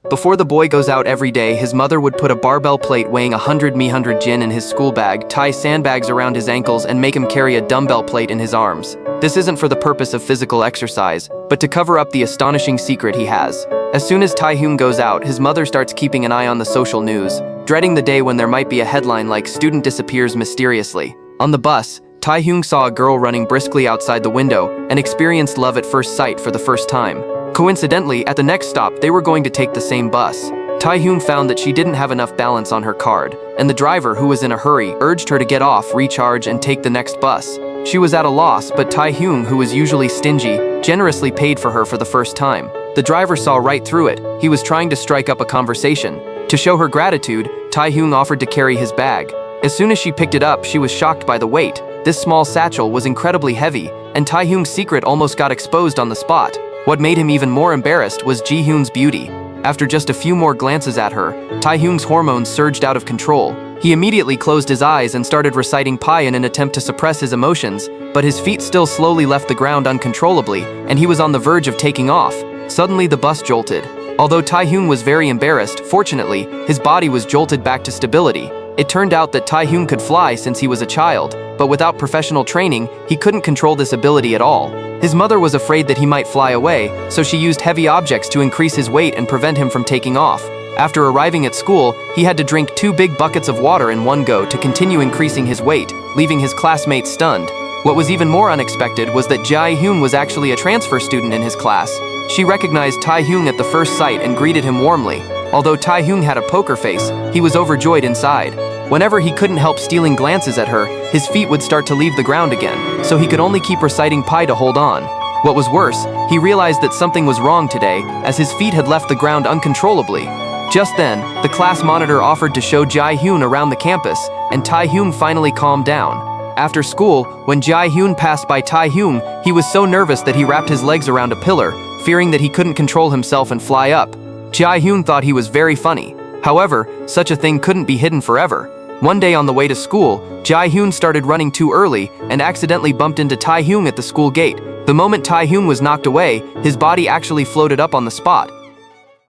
Before the boy goes out every day, his mother would put a barbell plate weighing 100 jin in his school bag, tie sandbags around his ankles, and make him carry a dumbbell plate in his arms. This isn't for the purpose of physical exercise, but to cover up the astonishing secret he has. As soon as Taehyung goes out, his mother starts keeping an eye on the social news, dreading the day when there might be a headline like "Student disappears mysteriously." On the bus, Taehyung saw a girl running briskly outside the window and experienced love at first sight for the first time. Coincidentally, at the next stop, they were going to take the same bus. Taehyung found that she didn't have enough balance on her card, and the driver, who was in a hurry, urged her to get off, recharge, and take the next bus. She was at a loss, but Taehyung, who was usually stingy, generously paid for her for the first time. The driver saw right through it. He was trying to strike up a conversation. To show her gratitude, Taehyung offered to carry his bag. As soon as she picked it up, she was shocked by the weight. This small satchel was incredibly heavy, and Taehyung's secret almost got exposed on the spot. What made him even more embarrassed was Jihoon's beauty. After just a few more glances at her, Taehyung's hormones surged out of control. He immediately closed his eyes and started reciting pi in an attempt to suppress his emotions, but his feet still slowly left the ground uncontrollably, and he was on the verge of taking off. Suddenly the bus jolted. Although Taehyung was very embarrassed, fortunately, his body was jolted back to stability. It turned out that Taehyung could fly since he was a child, but without professional training, he couldn't control this ability at all. His mother was afraid that he might fly away, so she used heavy objects to increase his weight and prevent him from taking off. After arriving at school, he had to drink 2 big buckets of water in one go to continue increasing his weight, leaving his classmates stunned. What was even more unexpected was that Jae-hyun was actually a transfer student in his class. She recognized Taehyung at the first sight and greeted him warmly. Although Taehyung had a poker face, he was overjoyed inside. Whenever he couldn't help stealing glances at her, his feet would start to leave the ground again, so he could only keep reciting pi to hold on. What was worse, he realized that something was wrong today, as his feet had left the ground uncontrollably. Just then, the class monitor offered to show Jae-hyun around the campus, and Taehyung finally calmed down. After school, when Jae-hyun passed by Taehyung, he was so nervous that he wrapped his legs around a pillar, fearing that he couldn't control himself and fly up. Jae-hyun thought he was very funny. However, such a thing couldn't be hidden forever. One day on the way to school, Jae-hyun started running too early and accidentally bumped into Taehyung at the school gate. The moment Taehyung was knocked away, his body actually floated up on the spot.